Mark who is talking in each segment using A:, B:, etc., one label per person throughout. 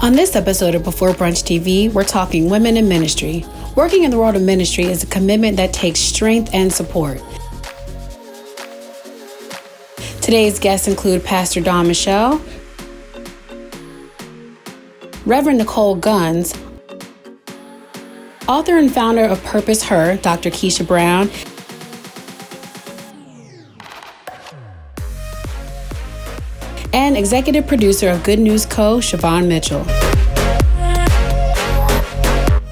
A: On this episode of Before Brunch TV, we're talking women in ministry. Working in the world of ministry is a commitment that takes strength and support. Today's guests include Pastor Dawn Michelle, Reverend Nicole Guns, author and founder of Purpose Her, Dr. Keisha Brown, and executive producer of Good News Co., Siobhan Mitchell.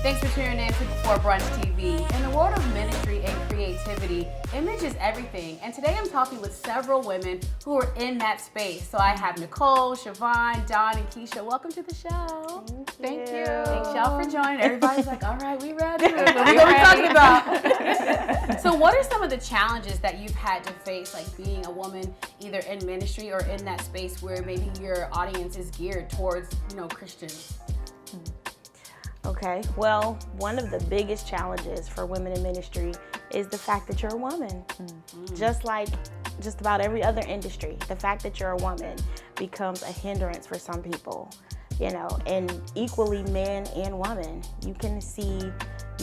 B: Thanks for tuning in to Before Brunch TV. In the world of ministry and creativity, image is everything. And today I'm talking with several women who are in that space. So I have Nicole, Siobhan, Dawn, and Keisha. Welcome to the show.
C: Thank you.
B: Thanks y'all for joining. Everybody's like, all right, we ready. What are we talking about? So what are some of the challenges that you've had to face, like being a woman either in ministry or in that space where maybe your audience is geared towards, Christians?
C: Okay, well, one of the biggest challenges for women in ministry is the fact that you're a woman. Mm-hmm. Just like just about every other industry, the fact that you're a woman becomes a hindrance for some people, and equally men and women. You can see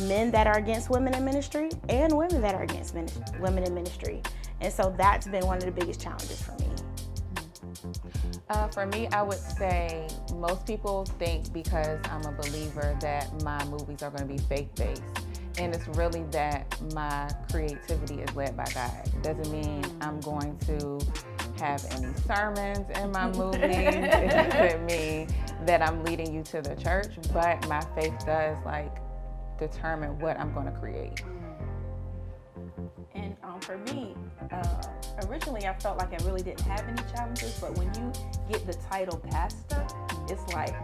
C: men that are against women in ministry and women that are against women in ministry. And so that's been one of the biggest challenges for me.
D: For me, I would say most people think because I'm a believer that my movies are going to be faith-based. And it's really that my creativity is led by God. It doesn't mean I'm going to have any sermons in my movies. It doesn't mean that I'm leading you to the church, but my faith does determine what I'm going to create.
E: And for me, originally I felt like I really didn't have any challenges, but when you get the title pastor, it's like,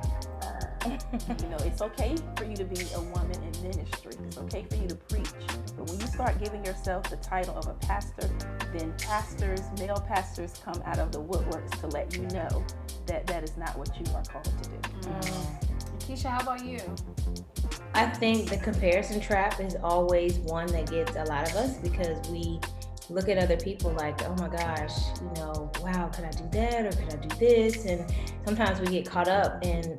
E: it's okay for you to be a woman in ministry. It's okay for you to preach. But when you start giving yourself the title of a pastor, then male pastors come out of the woodworks to let you know that that is not what you are called to do.
B: Keisha, how about you?
F: I think the comparison trap is always one that gets a lot of us because we look at other people like, oh my gosh, wow, could I do that or could I do this? And sometimes we get caught up in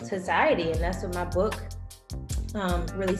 F: society, and that's what my book really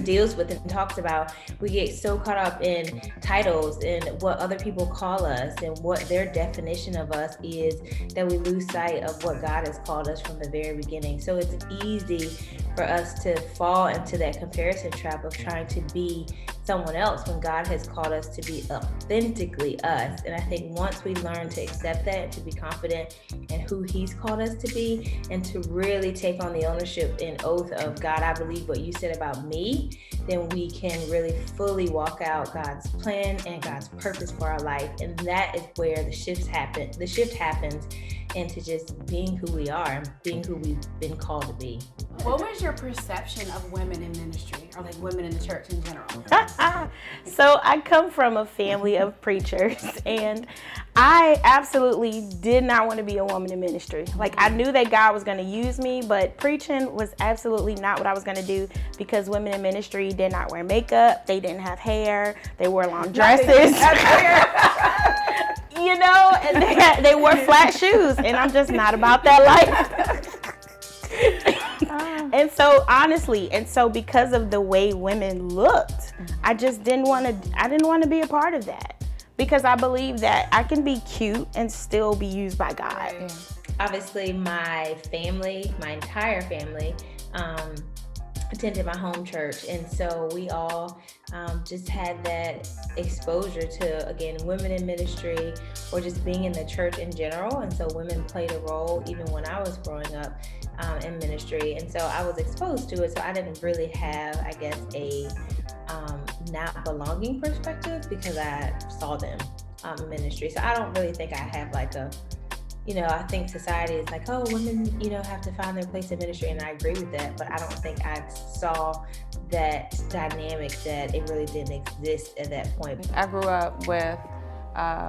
F: deals with and talks about. We get so caught up in titles and what other people call us and what their definition of us is that we lose sight of what God has called us from the very beginning. So it's easy for us to fall into that comparison trap of trying to be someone else when God has called us to be authentically us. And I think once we learn to accept that, to be confident in who He's called us to be, and to really take on the ownership and oath of God, I believe what you said about me, then we can really fully walk out God's plan and God's purpose for our life. And that is where the shift happens into just being who we are and being who we've been called to be.
B: What was your perception of women in ministry, or women in the church in general?
C: So I come from a family of preachers, and I absolutely did not want to be a woman in ministry. I knew that God was going to use me, but preaching was absolutely not what I was going to do, because women in ministry did not wear makeup, they didn't have hair, they wore long dresses. And they wore flat shoes, and I'm just not about that life. And so because of the way women looked, I didn't want to be a part of that, because I believe that I can be cute and still be used by God.
B: Right.
F: Obviously, my entire family, attended my home church, and so we all just had that exposure to, again, women in ministry or just being in the church in general. And so women played a role even when I was growing up in ministry, and so I was exposed to it. So I didn't really have, I guess, a not belonging perspective, because I saw them in ministry. So I don't really think I have I think society is oh, women, have to find their place in ministry, and I agree with that, but I don't think I saw that dynamic, that it really didn't exist at that point.
D: I grew up with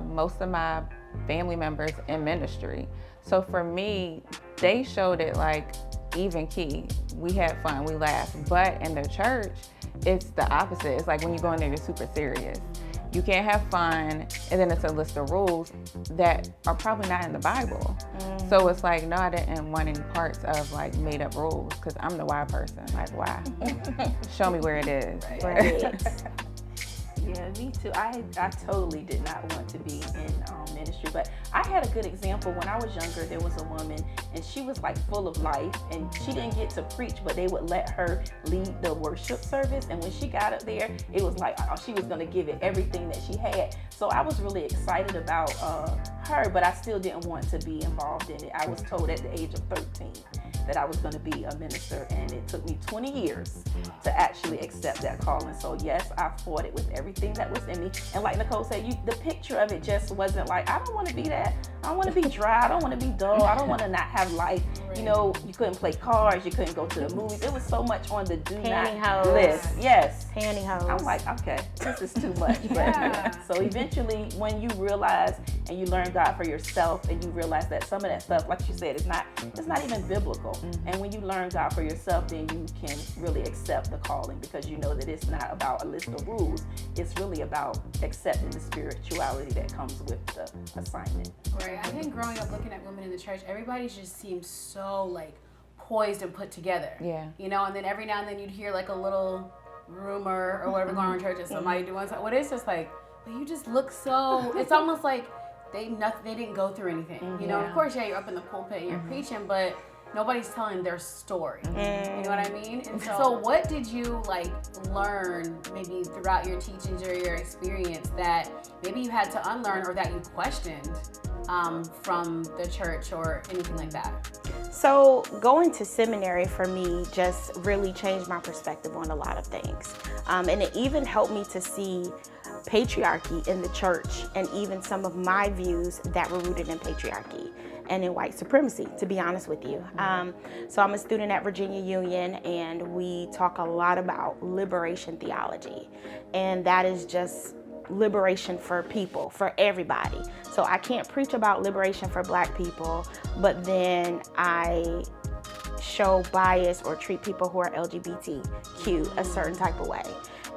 D: most of my family members in ministry. So for me, they showed it even key. We had fun, we laughed, but in the church, it's the opposite. It's when you go in there, you're super serious. you can't have fun, and then it's a list of rules that are probably not in the Bible. So it's like, no, I didn't want any parts of like made up rules because I'm the why person. Like, why? Show me where it is.
C: Right.
E: Yeah, me too. I totally did not want to be in ministry, but I had a good example. When I was younger, there was a woman, and she was like full of life, and she didn't get to preach, but they would let her lead the worship service. And when she got up there, it was like she was going to give it everything that she had. So I was really excited about her, but I still didn't want to be involved in it. I was told at the age of 13 that I was going to be a minister, and it took me 20 years to actually accept that calling. So yes, I fought it with everything that was in me. And like Nicole said, the picture of it just wasn't like, I don't want to be that. I don't want to be dry. I don't want to be dull. I don't want to not have life. You know, you couldn't play cards. You couldn't go to the movies. It was so much on the do not list. Yes.
C: Pantyhose.
E: I'm like, okay, this is too much. But so eventually, when you realize and you learn God for yourself, and you realize that some of that stuff, like you said, it's not even biblical. And when you learn God for yourself, then you can really accept the calling, because you know that it's not about a list of rules. It's really about accepting the spirituality that comes with the assignment.
B: Right. I think growing up looking at women in the church, everybody just seems so like poised and put together.
D: Yeah.
B: You know, and then every now and then you'd hear like a little rumor or whatever going on in church of somebody doing something. Well, it's just like, but you just look so. It's almost like they didn't go through anything. You know, of course, you're up in the pulpit and you're preaching, but nobody's telling their story. You know what I mean? And so what did you like learn maybe throughout your teachings or your experience that maybe you had to unlearn or that you questioned from the church or anything like that?
C: So going to seminary for me just really changed my perspective on a lot of things. And it even helped me to see patriarchy in the church, and even some of my views that were rooted in patriarchy and in white supremacy, to be honest with you. So I'm a student at Virginia Union, and we talk a lot about liberation theology. And that is just liberation for people, for everybody. So I can't preach about liberation for Black people, but then I show bias or treat people who are LGBTQ a certain type of way.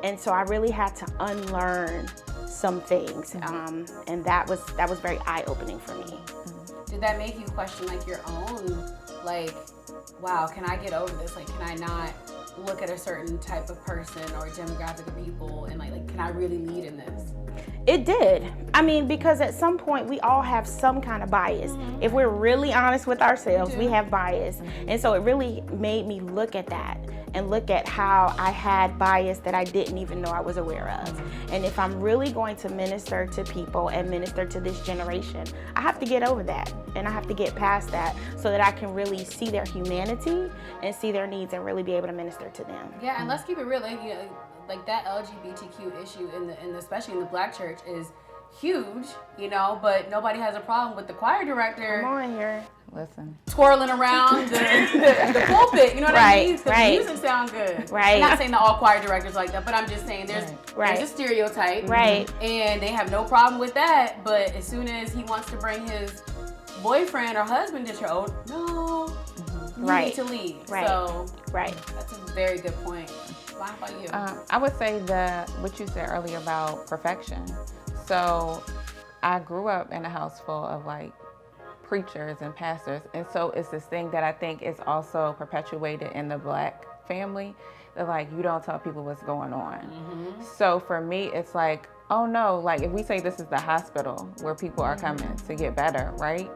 C: And so I really had to unlearn some things, and that was very eye-opening for me.
B: Did that make you question like your own, like, wow, can I get over this? Like, can I not look at a certain type of person or demographic of people and like can I really lead in this?
C: It did. I mean, because at some point we all have some kind of bias. If we're really honest with ourselves, we have bias. And so it really made me look at that and look at how I had bias that I didn't even know I was aware of. And if I'm really going to minister to people and minister to this generation, I have to get over that, and I have to get past that so that I can really see their humanity and see their needs and really be able to minister to them.
B: Yeah, and let's keep it real. Like that LGBTQ issue especially in the Black church is huge, but nobody has a problem with the choir director.
C: Come on here.
D: Listen.
B: Twirling around the pulpit, you know what I mean? Because the music sounds good.
C: Right.
B: I'm not saying that all choir directors like that, but I'm just saying there's a stereotype.
C: Right.
B: And they have no problem with that, but as soon as he wants to bring his boyfriend or husband to church, no, you need to leave.
C: Right.
B: So
C: right.
B: That's a very good point. How about you?
D: I would say that what you said earlier about perfection. So I grew up in a house full of like preachers and pastors, and so it's this thing that I think is also perpetuated in the Black family, that like you don't tell people what's going on. So for me, it's like, oh no, like if we say this is the hospital where people are coming to get better, right?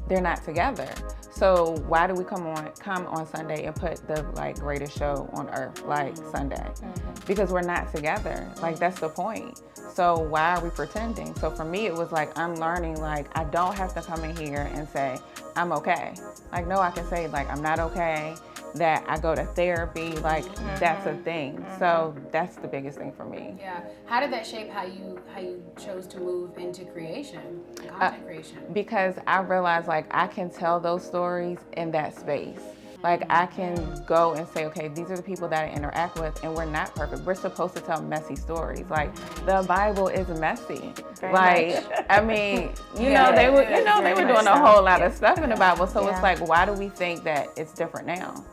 D: They're not together. So why do we come on Sunday and put the like greatest show on earth, like Sunday? Because we're not together. Like that's the point. So why are we pretending? So for me, it was like I'm learning, like I don't have to come in here and say I'm okay. Like no, I can say like I'm not okay, that I go to therapy, like that's a thing. So that's the biggest thing for me.
B: Yeah. How did that shape how you chose to move into creation, content creation?
D: Because I realized like I can tell those stories in that space. Like I can go and say, okay, these are the people that I interact with, and we're not perfect. We're supposed to tell messy stories. Like the Bible is messy.
C: Very
D: like
C: much.
D: I mean, they were doing a whole lot of stuff in the Bible. So it's like, why do we think that it's different now?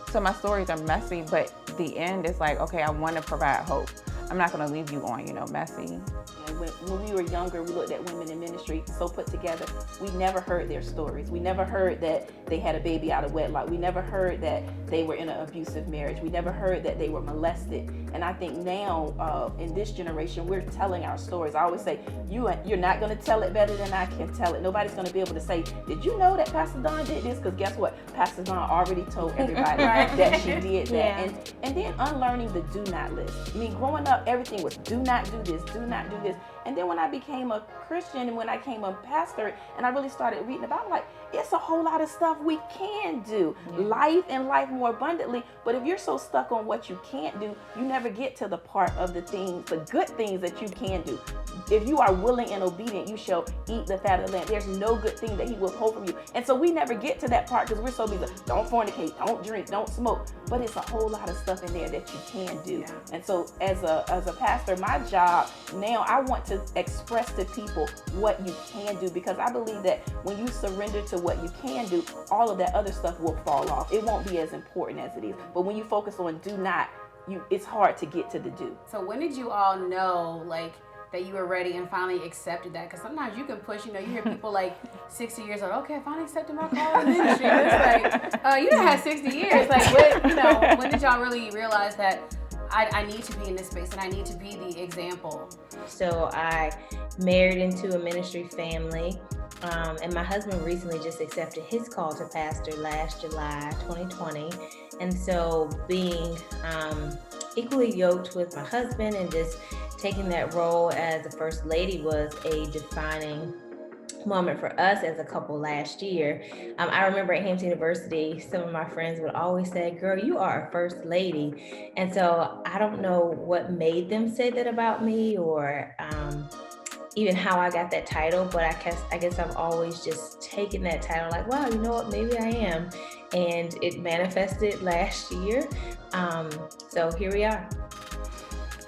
D: So my stories are messy, but the end is like, okay, I want to provide hope. I'm not going to leave you on, messy.
E: And when we were younger, we looked at women in ministry so put together. We never heard their stories. We never heard that they had a baby out of wedlock. We never heard that they were in an abusive marriage. We never heard that they were molested. And I think now, in this generation, we're telling our stories. I always say, you're not going to tell it better than I can tell it. Nobody's going to be able to say, did you know that Pastor Dawn did this? Because guess what? Pastor Dawn already told everybody that she did that.
C: Yeah.
E: And then unlearning the do not list. I mean, growing up, everything was do not do this, do not do this. And then when I became a Christian and when I became a pastor and I really started reading about it, like, it's a whole lot of stuff we can do. Life and life more abundantly. But if you're so stuck on what you can't do, you never get to the part of the things, the good things that you can do. If you are willing and obedient, you shall eat the fat of the land. There's no good thing that he will withhold from you. And so we never get to that part because we're so busy. Don't fornicate, don't drink, don't smoke. But it's a whole lot of stuff in there that you can do. Yeah. And so as a pastor, my job now, I want to express to people what you can do, because I believe that when you surrender to what you can do, all of that other stuff will fall off. It won't be as important as it is. But when you focus on do not, it's hard to get to the do.
B: So when did you all know, like, that you were ready and finally accepted that? Because sometimes you can push, you hear people like 60 years old, okay, I finally accepted my call in the ministry. It's like, you done had 60 years. Like, what, when did y'all really realize that I need to be in this space and I need to be the example?
F: So I married into a ministry family, and my husband recently just accepted his call to pastor last July 2020. And so being equally yoked with my husband and just taking that role as the first lady was a defining moment for us as a couple last year. I remember at Hampton University, some of my friends would always say, girl, you are a first lady. And so I don't know what made them say that about me or even how I got that title, but I guess I've always just taken that title like, wow, you know what, maybe I am. And it manifested last year. So here we are.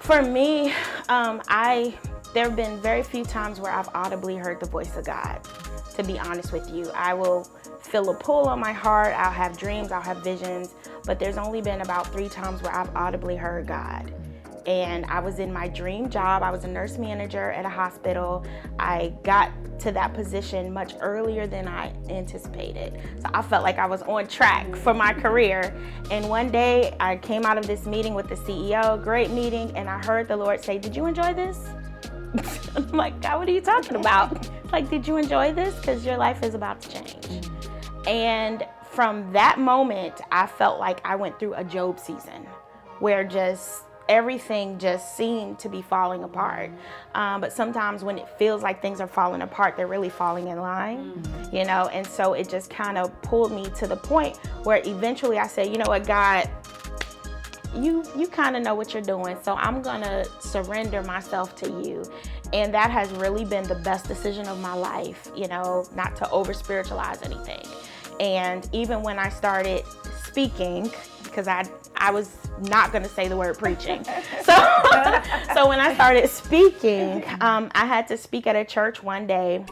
C: For me, there have been very few times where I've audibly heard the voice of God, to be honest with you. I will feel a pull on my heart, I'll have dreams, I'll have visions, but there's only been about 3 times where I've audibly heard God. And I was in my dream job. I was a nurse manager at a hospital. I got to that position much earlier than I anticipated. So I felt like I was on track for my career. And one day I came out of this meeting with the CEO, great meeting, and I heard the Lord say, did you enjoy this? I'm like, God, what are you talking about? Like, did you enjoy this? Because your life is about to change. And from that moment, I felt like I went through a Job season where just everything just seemed to be falling apart. But sometimes when it feels like things are falling apart, they're really falling in line, and so it just kind of pulled me to the point where eventually I said, you know what, God, you kind of know what you're doing, so I'm gonna surrender myself to you. And that has really been the best decision of my life, not to over spiritualize anything. And even when I started speaking, because I was not going to say the word preaching. So when I started speaking, I had to speak at a church one day,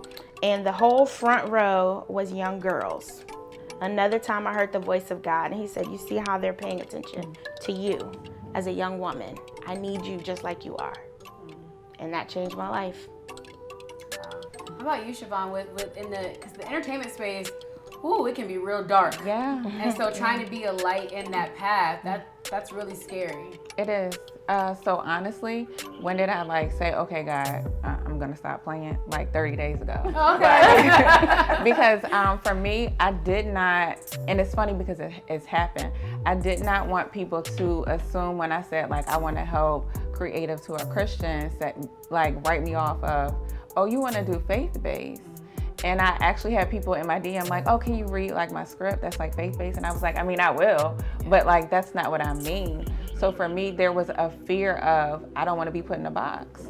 C: and the whole front row was young girls. Another time I heard the voice of God, and he said, you see how they're paying attention to you as a young woman. I need you just like you are. And that changed my life.
B: How about you, Siobhan, because the entertainment space, it can be real dark.
D: Yeah.
B: And so trying to be a light in that path, that's really scary.
D: It is. So honestly, when did I say, okay, God, I'm going to stop playing? 30 days ago.
B: Okay.
D: Because for me, I did not, and it's funny because it's happened. I did not want people to assume when I said I want to help creatives who are Christians that write me off of, oh, you want to do faith-based. And I actually had people in my DM oh, can you read my script that's faith-based? And I was I mean, I will, but that's not what I mean. So for me, there was a fear of, I don't want to be put in a box.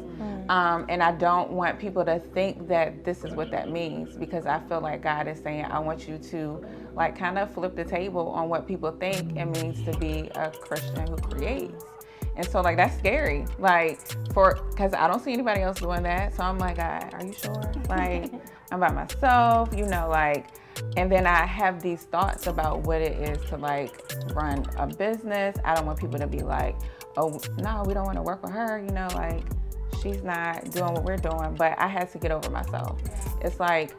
D: And I don't want people to think that this is what that means, because I feel like God is saying, I want you to kind of flip the table on what people think it means to be a Christian who creates. And so that's scary, because I don't see anybody else doing that. So I'm God, are you sure? I'm by myself, and then I have these thoughts about what it is to run a business. I don't want people to be oh, no, we don't want to work with her, you know, like, she's not doing what we're doing. But I had to get over myself. It's like,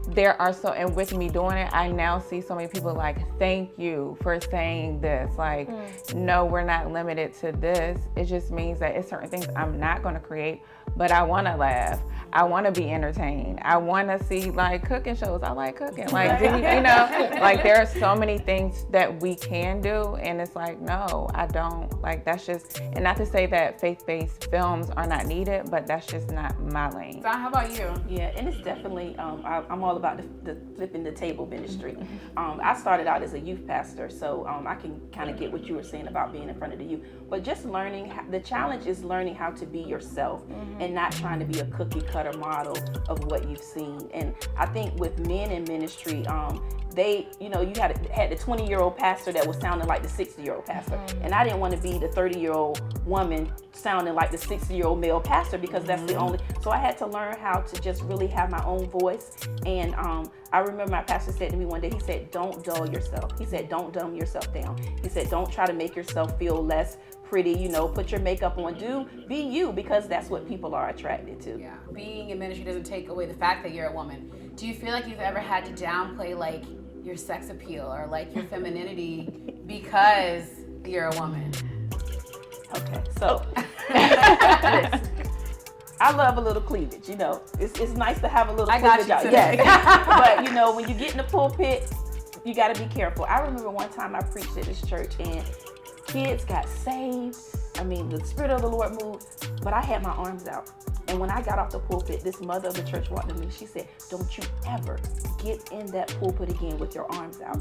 D: there are so, and with me doing it, I now see so many people like, thank you for saying this. Like, no, we're not limited to this. It just means that it's certain things I'm not going to create, but I want to laugh. I want to be entertained. I want to see like cooking shows. I like cooking. Like, you know, like there are so many things that we can do. And it's like, no, I don't. Like, that's just, and not to say that faith-based films are not needed, but that's just not my lane.
B: Don, how about you?
E: Yeah, and it's definitely, I'm all about the flipping the table ministry. I started out as a youth pastor, so I can kind of get what you were saying about being in front of the youth. But just learning, the challenge is learning how to be yourself and not trying to be a cookie cutter model of what you've seen. And I think with men in ministry, they, you know, you had the 20-year-old pastor that was sounding like the 60-year-old pastor. And I didn't want to be the 30-year-old woman sounding like the 60-year-old male pastor, because that's the only, so I had to learn how to just really have my own voice. And I remember my pastor said to me one day, he said, don't dull yourself. He said, don't dumb yourself down. He said, don't try to make yourself feel less pretty, you know, put your makeup on, be you, because that's what people are attracted to.
B: Yeah, being in ministry doesn't take away the fact that you're a woman. Do you feel like you've ever had to downplay like your sex appeal or like your femininity because you're a woman?
E: Okay, so listen, I love a little cleavage, you know. It's nice to have a little cleavage out. Yes. But you know, when you get in the pulpit, you got to be careful. I remember one time I preached at this church and kids got saved. I mean, the Spirit of the Lord moved, but I had my arms out. And when I got off the pulpit, this mother of the church walked to me. She said, don't you ever get in that pulpit again with your arms out.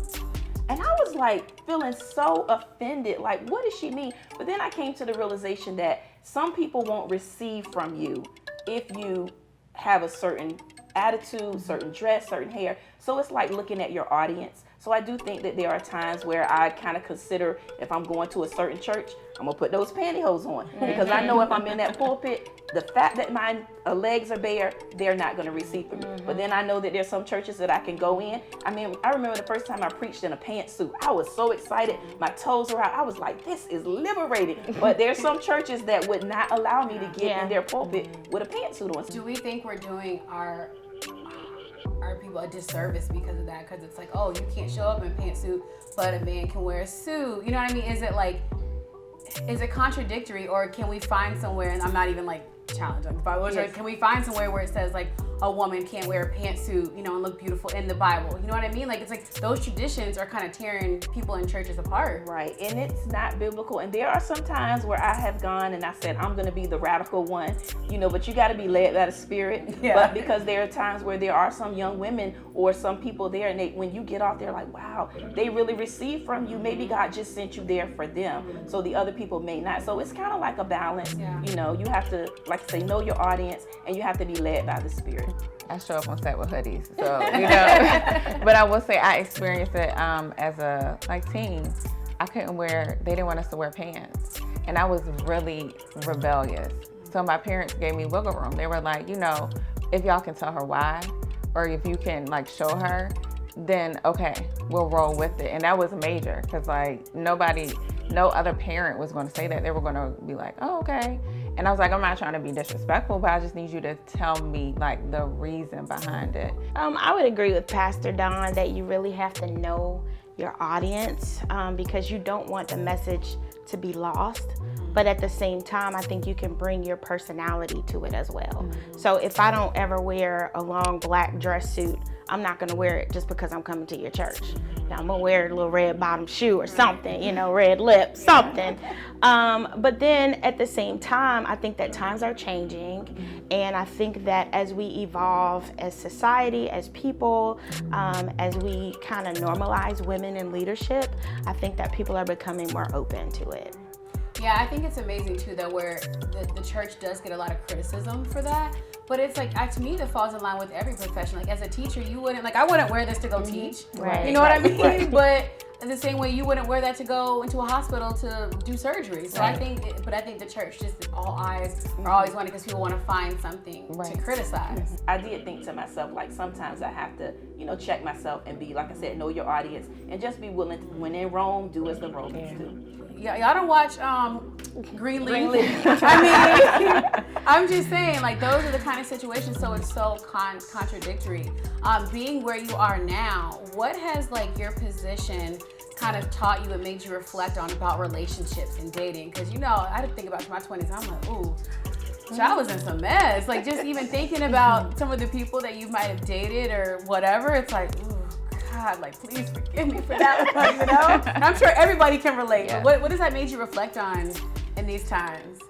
E: And I was like feeling so offended, like, what does she mean? But then I came to the realization that some people won't receive from you if you have a certain attitude, certain dress, certain hair. So it's like looking at your audience. So I do think that there are times where I kind of consider, if I'm going to a certain church, I'm gonna put those pantyhose on, because I know if I'm in that pulpit, the fact that my legs are bare, they're not gonna receive from me. But then I know that there's some churches that I can go in. I mean, I remember the first time I preached in a pantsuit. I was so excited. My toes were out. I was like, this is liberating. But there's some churches that would not allow me to get in their pulpit with a pantsuit on.
B: Do we think we're doing our people a disservice because of that? Because it's like, oh, you can't show up in a pantsuit, but a man can wear a suit. You know what I mean? Is it contradictory, or can we find somewhere, and I'm not even like challenging, but can we find somewhere where it says like a woman can't wear a pantsuit, you know, and look beautiful in the Bible? You know what I mean? Like, it's like those traditions are kind of tearing people in churches apart.
E: Right, and it's not biblical. And there are some times where I have gone and I said, I'm going to be the radical one, you know, but you got to be led by the Spirit. Yeah. But because there are times where there are some young women or some people there, and when you get off there, like, wow, they really receive from you. Maybe God just sent you there for them, so the other people may not. So it's kind of like a balance. Yeah. You know, you have to, like I say, know your audience, and you have to be led by the Spirit.
D: I show up on set with hoodies, so, you know. But I will say I experienced it as a teen. I couldn't wear, they didn't want us to wear pants. And I was really rebellious. So my parents gave me wiggle room. They were like, you know, if y'all can tell her why, or if you can like show her, then okay, we'll roll with it. And that was major, because like no other parent was going to say that. They were going to be like, oh, okay. And I was like, I'm not trying to be disrespectful, but I just need you to tell me like the reason behind it.
C: I would agree with Pastor Don that you really have to know your audience, because you don't want the message to be lost. But at the same time, I think you can bring your personality to it as well. So if I don't ever wear a long black dress suit, I'm not gonna wear it just because I'm coming to your church. Now, I'm gonna wear a little red bottom shoe or something, you know, red lips, something. But then at the same time, I think that times are changing. And I think that as we evolve as society, as people, as we kind of normalize women in leadership, I think that people are becoming more open to it.
B: Yeah, I think it's amazing too that where the church does get a lot of criticism for that, but it's like, to me, that falls in line with every profession. Like as a teacher, you wouldn't, like I wouldn't wear this to go teach,
C: right,
B: you know what I mean? Right. But in the same way, you wouldn't wear that to go into a hospital to do surgery. So I think the church, just all eyes are always wanting, because people want to find something to criticize.
E: I did think to myself, like sometimes I have to, you know, check myself and be, like I said, know your audience and just be willing to, when in Rome, do as the Romans do.
B: Yeah, y'all don't watch green leaf. I mean, I'm just saying, like, those are the kind of situations, so it's so contradictory. Being where you are now, what has, like, your position kind of taught you and made you reflect on about relationships and dating? Because, you know, I had to think about my 20s, I'm like, ooh, I was in some mess. Like, just even thinking about some of the people that you might have dated or whatever, it's like, ooh, God, like, please forgive me for that, you know? And I'm sure everybody can relate.
D: Yeah.
B: But what has that made you reflect on in these times?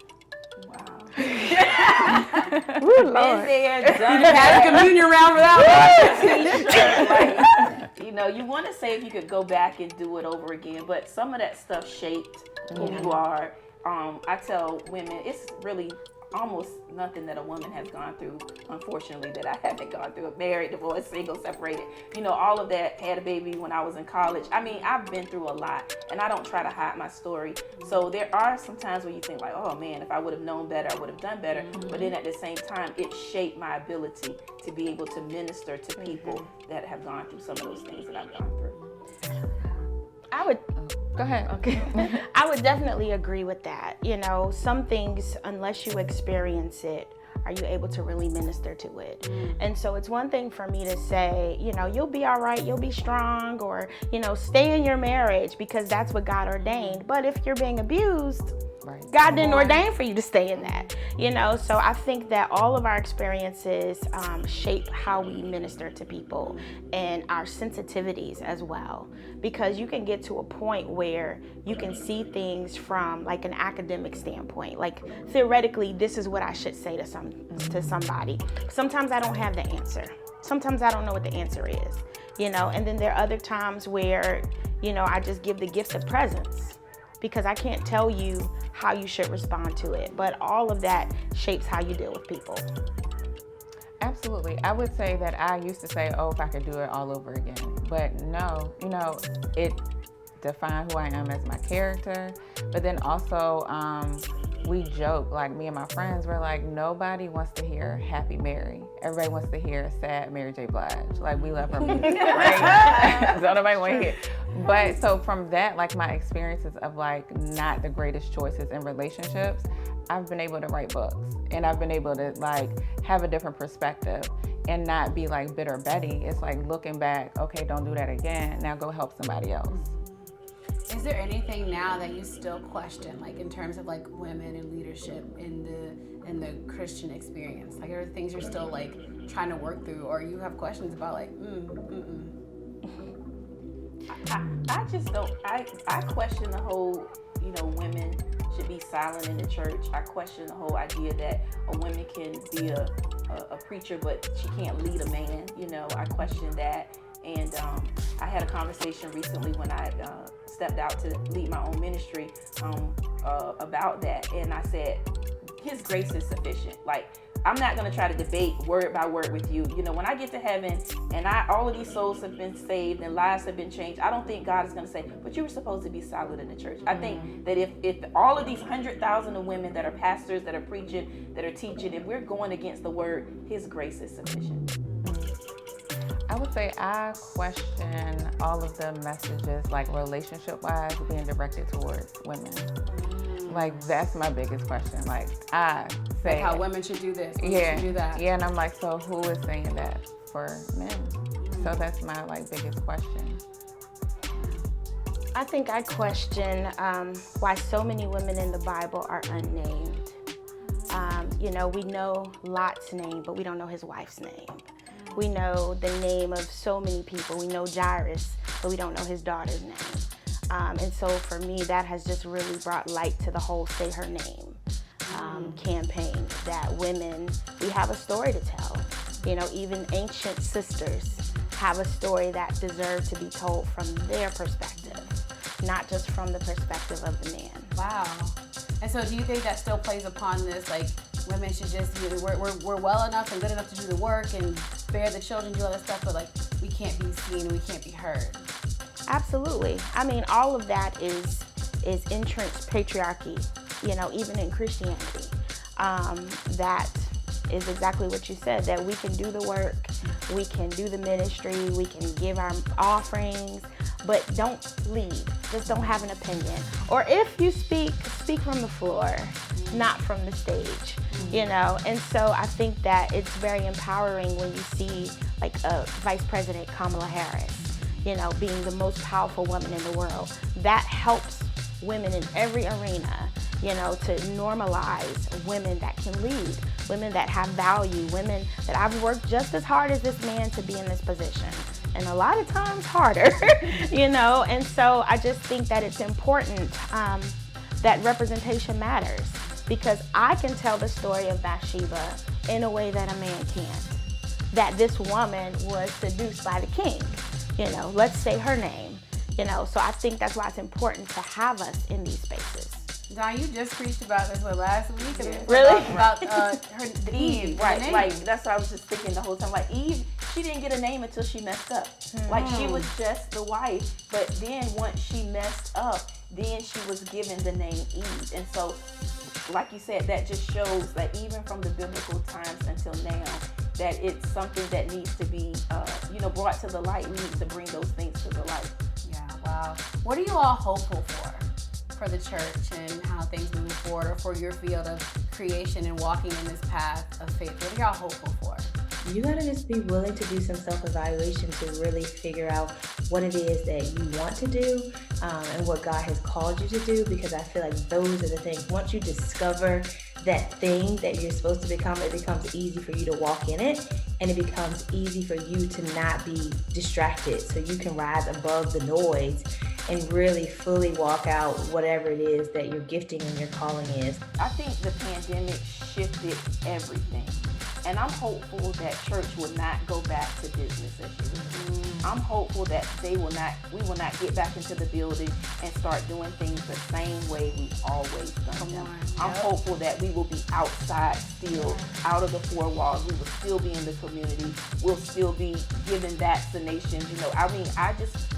E: Wow.
C: Ooh,
E: Been
C: Lord.
E: there, done
B: Had a communion round for that
E: like, you know, you want to say if you could go back and do it over again, but some of that stuff shaped who you are. I tell women, it's really almost nothing that a woman has gone through, unfortunately, that I haven't gone through. Married, divorced, single, separated. You know, all of that. Had a baby when I was in college. I mean, I've been through a lot, and I don't try to hide my story. So there are some times where you think like, oh man, if I would have known better, I would have done better. But then at the same time, it shaped my ability to be able to minister to people that have gone through some of those things that I've gone through.
C: I would
D: Go ahead.
C: Okay. I would definitely agree with that. You know, some things, unless you experience it, are you able to really minister to it? And so it's one thing for me to say, you know, you'll be all right, you'll be strong, or, you know, stay in your marriage because that's what God ordained. But if you're being abused,
D: Right.
C: God didn't ordain for you to stay in that, you know? So I think that all of our experiences shape how we minister to people and our sensitivities as well. Because you can get to a point where you can see things from like an academic standpoint. Like theoretically, this is what I should say to somebody. Sometimes I don't have the answer. Sometimes I don't know what the answer is, you know? And then there are other times where, you know, I just give the gift of presence, because I can't tell you how you should respond to it. But all of that shapes how you deal with people.
D: Absolutely. I would say that I used to say, oh, if I could do it all over again. But no, you know, it defined who I am as my character. But then also, we joke, like me and my friends, we're like, nobody wants to hear Happy Mary. Everybody wants to hear sad Mary J. Blige. Like, we love her music, right? So nobody want to hear. But so from that, like my experiences of like not the greatest choices in relationships, I've been able to write books, and I've been able to like have a different perspective and not be like bitter Betty. It's like looking back, okay, don't do that again. Now go help somebody else.
B: Is there anything now that you still question, like in terms of like women and leadership in the Christian experience? Like, are there things you're still like trying to work through, or you have questions about like,
E: I just don't. I question the whole, you know, women should be silent in the church. I question the whole idea that a woman can be a preacher, but she can't lead a man. You know, I question that. And I had a conversation recently when I stepped out to lead my own ministry about that. And I said, His grace is sufficient. Like, I'm not going to try to debate word by word with you. You know, when I get to heaven and all of these souls have been saved and lives have been changed, I don't think God is going to say, but you were supposed to be silent in the church. I think that if all of these 100,000 of women that are pastors, that are preaching, that are teaching, if we're going against the word, His grace is sufficient.
D: I would say I question all of the messages, like relationship-wise, being directed towards women. Like, that's my biggest question. Like, I say,
B: like how women should do this, women
D: yeah,
B: should do that.
D: Yeah, and I'm like, so who is saying that for men? So that's my like biggest question.
C: I think I question why so many women in the Bible are unnamed. You know, we know Lot's name, but we don't know his wife's name. We know the name of so many people. We know Jairus, but we don't know his daughter's name. And so for me, that has just really brought light to the whole Say Her Name campaign, that women, we have a story to tell. You know, even ancient sisters have a story that deserves to be told from their perspective, not just from the perspective of the man.
B: Wow. And so do you think that still plays upon this, like, women should just, you know, we're well enough and good enough to do the work and bear the children, do all that stuff, but like we can't be seen and we can't be heard?
C: Absolutely. I mean, all of that is entrenched patriarchy, you know, even in Christianity. That is exactly what you said, that we can do the work, we can do the ministry, we can give our offerings, but don't lead. just don't have an opinion. Or if you speak from the floor, not from the stage, you know? And so I think that it's very empowering when you see like Vice President Kamala Harris, you know, being the most powerful woman in the world. That helps women in every arena, you know, to normalize women that can lead, women that have value, women that I've worked just as hard as this man to be in this position, and a lot of times harder, you know. And so I just think that it's important that representation matters, because I can tell the story of Bathsheba in a way that a man can't. That this woman was seduced by the king, you know, let's say her name, you know. So I think that's why it's important to have us in these spaces.
B: Don, you just preached about this last week.
E: Yeah.
C: Really?
B: About Eve,
E: right? Like that's what I was just thinking the whole time. Like Eve, she didn't get a name until she messed up. Like she was just the wife, but then once she messed up, then she was given the name Eve. And so, like you said, that just shows that even from the biblical times until now, that it's something that needs to be, brought to the light. We need to bring those things to the light.
B: Yeah. Wow. What are you all hopeful for the church and how things move forward, or for your field of creation and walking in this path of faith? What are y'all hopeful for?
F: You gotta just be willing to do some self-evaluation to really figure out what it is that you want to do and what God has called you to do, because I feel like those are the things. Once you discover that thing that you're supposed to become, it becomes easy for you to walk in it, and it becomes easy for you to not be distracted, so you can rise above the noise and really fully walk out whatever it is that your gifting and your calling is.
E: I think the pandemic shifted everything. And I'm hopeful that church will not go back to business as usual. I'm hopeful that we will not get back into the building and start doing things the same way we've always done them. I'm hopeful that we will be outside still, out of the four walls. We will still be in the community. We'll still be giving vaccinations.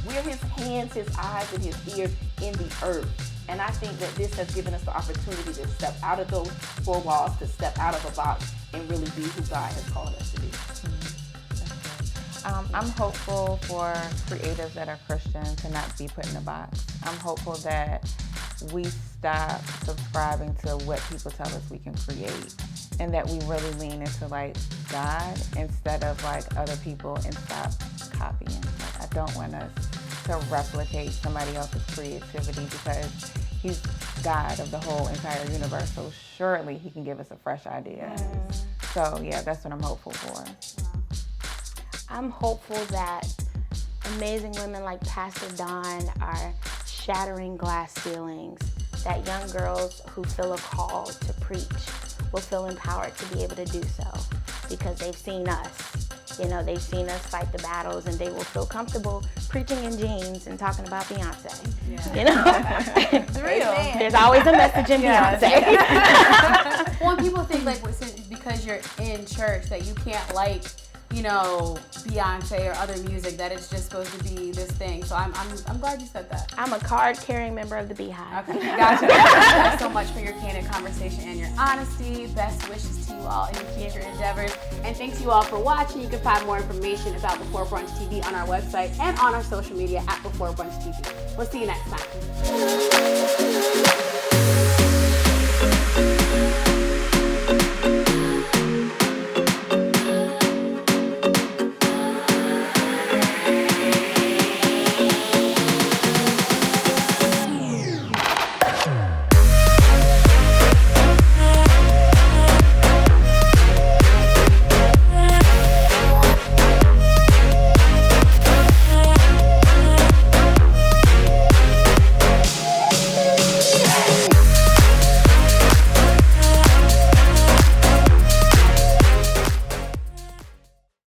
E: We're his hands, his eyes, and his ears in the earth. And I think that this has given us the opportunity to step out of those four walls, to step out of a box and really be who God has called us to be.
D: I'm hopeful for creatives that are Christian to not be put in a box. I'm hopeful that we stop subscribing to what people tell us we can create, and that we really lean into like God instead of like other people, and stop copying. Like, I don't want us to replicate somebody else's creativity, because he's God of the whole entire universe, so surely he can give us a fresh idea. So yeah, that's what I'm hopeful for.
C: I'm hopeful that amazing women like Pastor Dawn are shattering glass ceilings, that young girls who feel a call to preach will feel empowered to be able to do so, because they've seen us. You know, they've seen us fight the battles, and they will feel comfortable preaching in jeans and talking about Beyonce. Yeah. You know,
B: It's real.
C: There's always a message in Beyonce.
B: Well, people think like because you're in church that you can't like, Beyonce or other music, that it's just supposed to be this thing. So I'm glad you said that.
C: I'm a card-carrying member of the Beehive.
B: Okay, gotcha. Thank you so much for your candid conversation and your honesty. Best wishes to you all in your future endeavors. And thanks you all for watching. You can find more information about Before Brunch TV on our website and on our social media at Before Brunch TV. We'll see you next time.